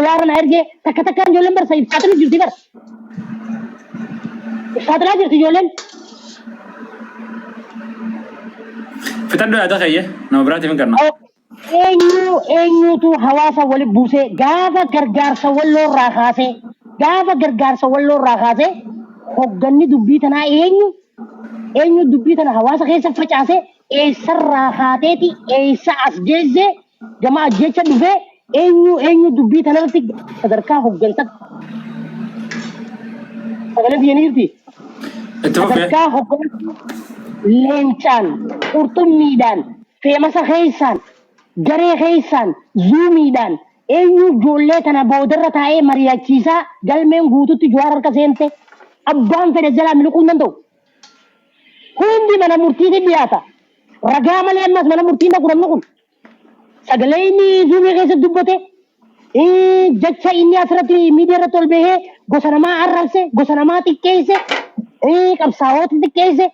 دولار نرجع تكتكان جولن بر سيد ساتنا جرتي بر ساتنا جرتي جولن فتندو هذا خيه نوبراتي من كرنا eenyu tu hawaasa wali buuse gaafa gargaarsa walloo irraa kaase hogganni dubbii tanaa eenyu dubbii tana hawaasa keessa facaase eessarraa kaateeti eessa as geesse gama ajjecha dhufe eenyu dubbii tanarratti sadarkaa hoggansa sagalee biyya jirti sadarkaa hoggansa leencaan qurxummiidhaan feemasa keessaan garee keessaan zuumiidhaan eenyu ijoollee tana boodarra taa'ee mari'achiisaa galmeen guututti Jawaar harka seente abbaan fedhe jalaa miliquu hin danda'u. Hundi mana murtiitti dhiyaata. Ragaa malee ammas mana murtiin dhaqu namni kun. Sagalee inni zuumii keessatti dubbate jecha inni asirratti miidiyaa irratti ol bahee gosa namaa arrabse gosa namaa xiqqeesse qabsaa'oota xiqqeesse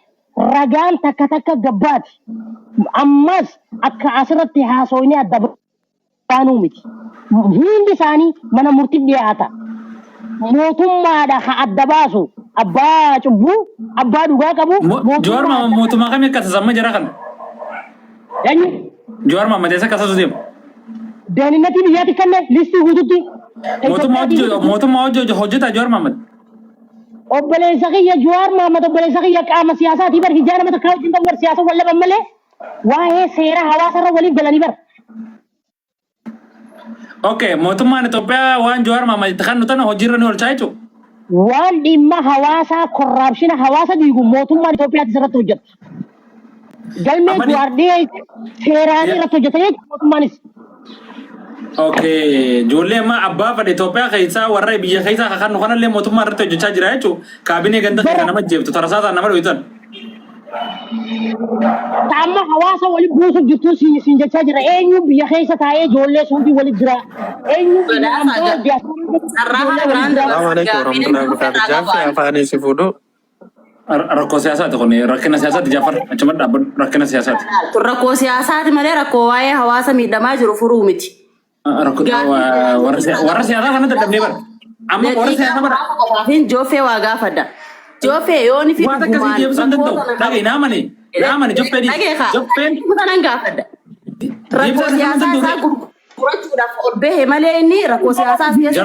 ragaan takka gabbaati. Ammas akka asirratti haasofni adda baanuu miti. Hundi isaanii mana murtiitti dhiyaata. Mootummaadha haa adda baasu. Abbaa cubbuu, abbaa dhugaa qabu. Jawaar mootummaa kamii akka tasamma jira kan? Jawaar Maammadeessa akkasatu deema. Deeninnatii biyyaatti kanne listii guututti. Mootummaa hojjeta Jawaar Maammed. Obboleessa kiyya Jawaar Maammed obboleessa kiyya qaama siyaasaatii bar hijaa nama takkaa wajjin ta'u bar siyaasa wal laban malee waa'ee seera hawaasarra waliif galanii bar. Okay, mootummaan Itoophiyaa waan Jawaar Maammed kan nuti hojiirra ni oolchaa jechuudha. Waan dhimma hawaasaa korraapshina hawaasa diigu mootummaan Itoophiyaatti irratti hojjeta. Galmee Jawaar dhiyee seeraan irratti hojjeta jechuudha mootummaanis. Okay, ijoollee amma abbaa fedhe Itoophiyaa keessaa warra biyya keessaa kan kanallee mootummaa irratti hojjechaa jira jechuudha. Kaabinee ganda keessa nama jeeftu tarasaataan nama dho'itan. Amma hawaasa wali buusuuf jirtu siin jechaa jira. Eenyu biyya keessa taa'ee ijoollee suutii wali jira. Eenyu rakkoo siyaasaati kun rakkina siyaasaati Jaafar achuma dhaabbatu rakkina siyaasaati. Rakkoo siyaasaati malee rakkoo waa'ee hawaasa miidhamaa jiru furuu miti. Warra siyaasaa kana dadhabnee bara. Amma warra siyaasaa bara. Qofaafiin Jooffee waa gaafadha. Jooffee yoo ni fi waan akkasii deebisuu hin danda'u. Dhagee naamani Jooffeen. Kutaan gaafadha. Rakkoo siyaasaa isaa gurgurachuudhaaf ol bahe malee inni rakkoo siyaasaas keessa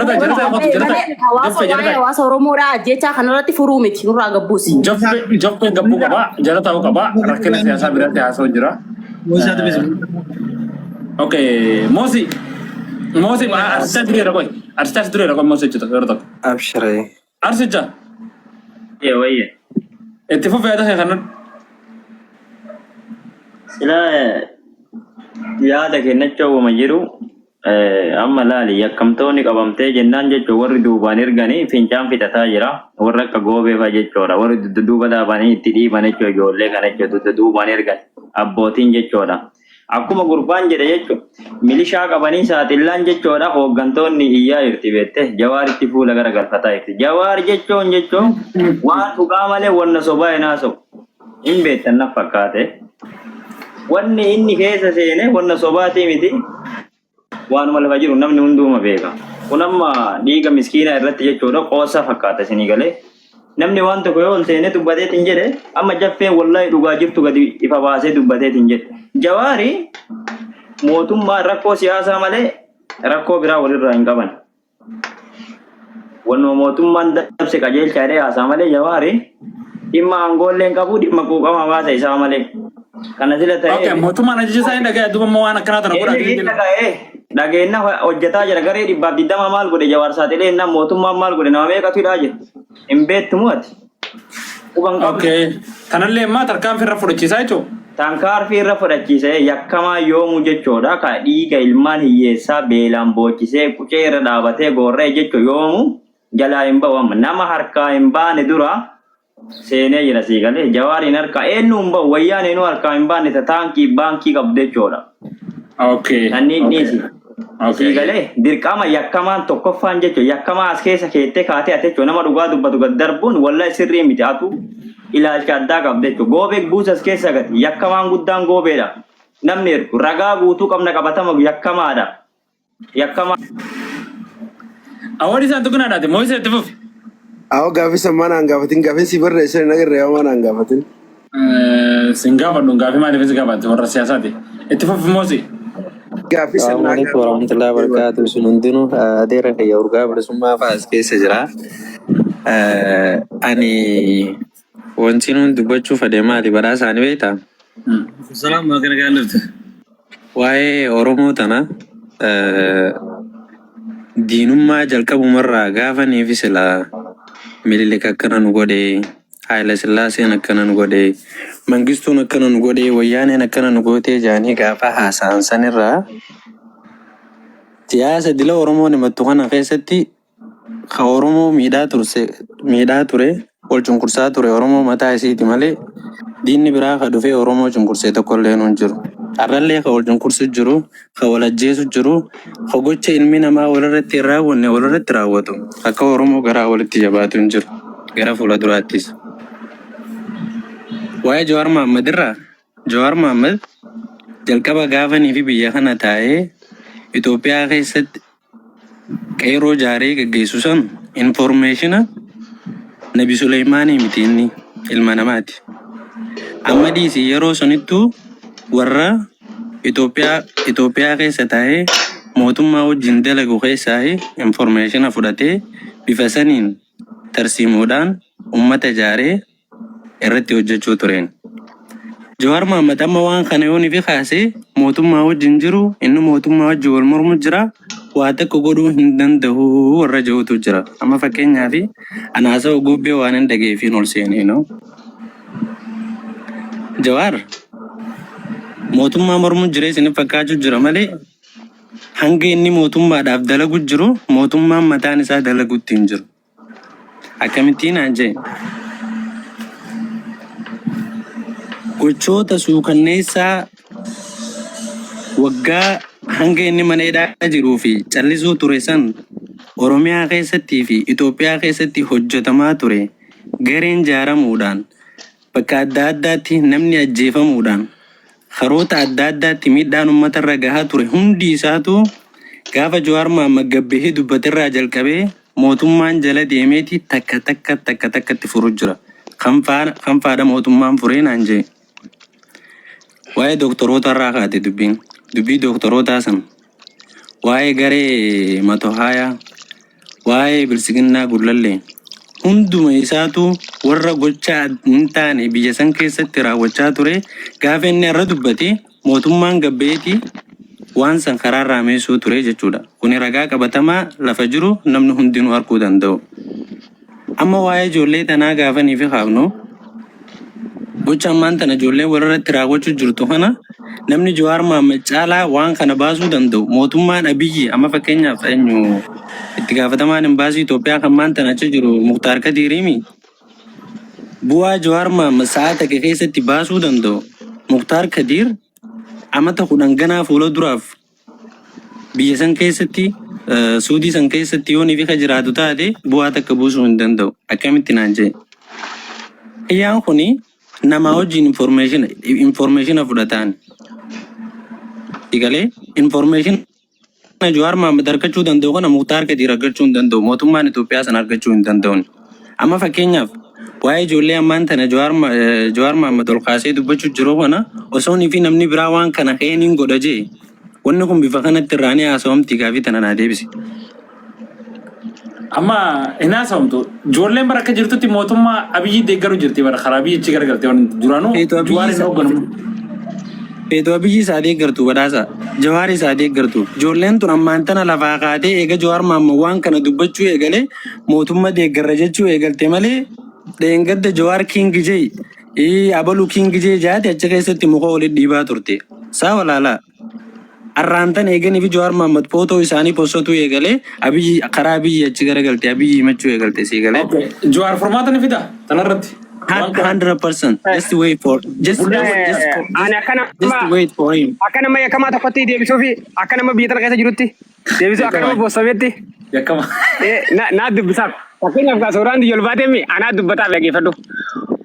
hawaasa Oromoodhaa ajjechaa kanarratti furuu miti nurraa gabbuusi. Jooffeen gabbuu qabaa jala ta'uu qabaa rakkina siyaasaa biratti haasa'u jira. Okay, Mosi arsicha dure rakoi Mosi jechuudha yeroo tokko. Abshiree. Arsicha. Wayye. Itti fufee ta'e kanan. Sila yaada kennachuu wama jiru amma laali yakkamtoonni qabamtee jennaan jechuun warri duubaan erganii fincaan fixataa jira. Warra akka goobeefaa jechuudha. Warri duuba dhaabanii itti dhiiban jechuudha ijoollee kana jechuudha duubaan ergan abbootiin jechuudha. Akkuma gurbaan jedhe jechuudha. Milishaa qabanii saaxillaan jechuudha hooggantoonni iyyaa jirti beekte Jawaaritti fuula garagalfataa jirti. Jawaar jechuun waan dhugaa malee wanna sobaa hin haasa'u. Hin beektan na fakkaate. Wanni inni keessa seene wanna sobaatii miti. Waanuma lafa jiru namni hunduuma beeka. Kun amma dhiiga miskiinaa irratti jechuudha qoosaa fakkaata isinii galee. Namni waan tokko yoo ol seenee dubbateetiin jedhe amma jaffeen wallahi dhugaa jirtu gadi ifa baasee dubbateetiin jedhe. Jawaari mootummaa rakkoo siyaasaa malee rakkoo biraa walirraa hin qaban. Wannoo mootummaan dabse qajeelchaa jedhee haasaa malee Jawaari dhimma aangoollee hin qabu dhimma quuqama hawaasa isaa malee. Kana sila ta'ee. Okay, mootummaan ajajjisaa hin dhaga'e duuba waan akkanaa tana godhaa. Dhageenna hojjetaa jira garee 220 maal godhe Jawaar saaxilee innaan mootummaan maal godhe nama meeqatu hidhaa jira. Hin beektumu ati. Okay, kanallee immoo tarkaanfii irra fudhachiisaa jechuudha. Tarkaanfii irra fudhachiisee yakkamaa yoomuu jechuudha. Ka dhiiga ilmaan hiyyeessaa beelaan boochisee qucee irra dhaabatee goorree jechuudha yoomuu jalaa hin bahu nama harkaa hin baane dura seenee jira sii galee Jawaariin harkaa eenyu hin bahu wayyaan eenyu harkaa hin baane taankii baankii qabdu jechuudha. Okay. Nanni dhiisi. Sii galee dirqama yakkamaan tokkoffaan jechuudha yakkamaa as keessa keettee kaatee ate jechuudha nama dhugaa dubbatu gad darbuun wallahi sirrii miti atu ilaalcha addaa qabde jechuudha goobee buusas keessa gati yakkamaan guddaan goobeedha namni ragaa guutuu qabna qabatama yakkamaadha yakkamaa Awali san tukuna dati moise tifuf. Awo gaafi sammaan hangafatin gaafi si barreessan nagarree waan hangafatin. Singafa dungafi maaliif si gaafate warra siyaasaati. Tifuf moose. Gaafi Assalamu sammaan alaikum warahmatullahi wabarakatuh. Sunundinu adeera kayya urgaa bilisummaa fa'as keessa jira. Ani wanti nuti dubbachuuf adeemaati badhaa isaanii beektaa? Salaam magana gaalirta. Waa'ee Oromoo tana diinummaa jalqabumarraa gaafa neefi silaa Minilik akkana nu godhee, Haayila Sillaaseen akkana nu godhee, Mangistuun akkana nu godhee, Wayyaaneen akkana nu gootee jaanii gaafa haasa'an sanirraa siyaasa dila Oromoon himattu kana keessatti ka Oromoo miidhaa ture wal cunqursaa ture Oromoo mataa isiiti malee diinni biraa ka dhufee Oromoo cunqursee tokkollee hin jiru. Har'allee ka wal cunqursu jiru, ka wal ajjeesu jiru, ka gocha ilmi namaa walirratti hin raawwanne walirratti raawwatu. Akka Oromoo garaa walitti jabaatu hin jiru. Gara fuula duraattis. Waa'ee Jawaar Mohaammed irraa Jawaar Mohaammed jalqaba gaafanii fi biyya kana taa'ee Itoophiyaa keessatti qeeroo jaaree gaggeessu san informeeshina Nabi Suleymaanii miti inni ilma namaati. Amma dhiisii yeroo sanittuu warra Itoophiyaa keessa taa'ee mootummaa wajjin dalagu keessaa informeeshina fudhatee bifa saniin tarsiimuudhaan uummata jaaree irratti hojjechuu tureen. Jawaar Mohaammed amma waan kana yoonii fi kaasee mootummaa wajjin jiru inni mootummaa wajjin wal mormu jira waa tokko godhuu hin danda'u warra jirutu jira. Amma fakkeenyaaf anaasa ogubbee waan hin dhageeffiin ol seenee no. Jawaar mootummaa mormu jiree isin fakkaachuu jira malee hanga inni mootummaadhaaf dalagu jiru mootummaan mataan isaa dalaguutti hin jiru. Akkamittiin aan jee gochoota suukanneessaa waggaa hanga inni mana hidhaa jiruu fi callisuu ture san Oromiyaa keessattii fi Itoophiyaa keessatti hojjetamaa ture gareen jaaramuudhaan bakka adda addaatti namni ajjeefamuudhaan karoota adda addaatti miidhaan uummatarra gahaa ture hundi isaatu gaafa Jawaar Mohaammed gabbahee dubbatirraa jalqabee mootummaan jala deemeeti takka takkatti furu jira. Kan faadha mootummaan furee naan jee. Waa'ee doktoroota irraa kaate dubbii doktorootaa san waa'ee garee Matohaayaa waa'ee bilisiginnaa gullallee hunduma isaatu warra gochaa hin taane biyya san keessatti raawwachaa ture gaafa inni irra dubbate mootummaan gabbeeti waan san karaarraa meesuu ture jechuudha. Kuni ragaa qabatamaa lafa jiru namni hundinuu arguu danda'u. Amma waa'ee ijoollee tanaa gaafanii fi kaafnu gocha ammaan tana ijoollee walirratti raawwachuu jirtu kana namni Jawaar Mohaammed caalaa waan kana baasuu danda'u mootummaan Abiyyi amma fakkeenyaaf eenyu itti gaafatamaan imbaasii Itoophiyaa kan maan tana achi jiru Muktaar Kadiiriimi bu'aa Jawaar Mohaammed sa'a takka keessatti baasuu danda'u. Muktaar Kadiir amata 10 ganaa fuula duraaf biyya san keessatti suudii san keessatti yoon ifi ka jiraatu taate bu'aa takka buusuu hin danda'u. Akkamitti naan jee. Hiyyaan kuni nama wajjin information fudhataan. Digalee information Jawaar Mohaammed argachuu danda'u kana Muktaar Kadiir argachuu hin danda'u. Mootummaan Itoophiyaa san argachuu hin danda'u. Amma fakkeenyaaf waa'ee ijoollee ammaan tana Jawaar Mohaammed ol kaasee dubbachuu jiru kana osoo fi namni biraa waan kana heeniin godha jee wanni kun bifa kanatti irraanii haasawamti gaafii tana naa deebise. Amma hin haasawamtu ijoolleen bara akka jirtutti mootummaa Abiyyi deeggaru jirti bara karaa biyyichi garagalte waan duraanuu Jawaar hin hoogganamu. Feetu Abiyyi isaa deeggartu badhaasa Jawaar isaa deeggartu ijoolleen tun ammaan tana lafaa kaatee eega Jawaar Mohaammed waan kana dubbachuu eegalee mootummaa deeggarra jechuu eegalte malee dheengadda Jawaar Kiingi jee abaluu Kiingi jee jaate achi keessatti muka walitti dhiibaa turte. Saa walaalaa. Arraantan eeganii fi Jawaar Mohaammed footoo isaanii postotuu eegalee Abiyyi karaa Abiyyi achi garagalte Abiyyi himachuu eegalte si eegalee. Jawaar formaata ni fida tanarratti. 100%. Just wait for him. Akka nama yakkamaa tokkotti deebisuu fi akka nama biyya tana keessa jirutti deebisuu akka nama bossameetti. Yakkama. Naa dubbisaaf. Fakkeenyaaf gaa suuraan diyyol baatee anaa dubbataaf dhageeffadhu.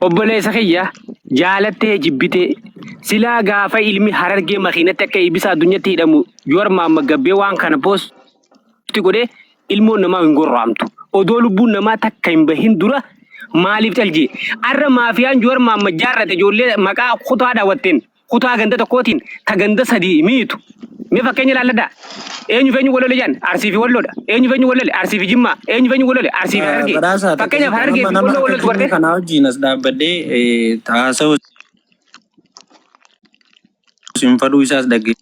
Obboleessa kiyya jaalattee jibbitee silaa gaafa ilmi harargee makiinatti akka ibisa addunyaatti hidhamu Jawaar Mohaammed gabbee waan kana poosti godhee ilmoon namaa hin gorraamtu. Odoo lubbuun namaa takka hin bahin dura maaliif calje? Arra maafiyaan Jowaar Mohaammed jaarrate ijoollee maqaa kutaa daawwatteen kutaa ganda tokkootiin ta ganda sadii miitu. Mee fakkeenya ilaalladhaa. Eenyu feenyu walole jaan Arsii fi Walloodha. Eenyu feenyu walole Arsii fi Jimmaa. Eenyu feenyu walole Arsii fi Harargee. Fakkeenyaaf Harargee fi Walloo walotu bartee. Kanaa wajjin as dhaabbadhee taasisa sin faduu isaas dhagge.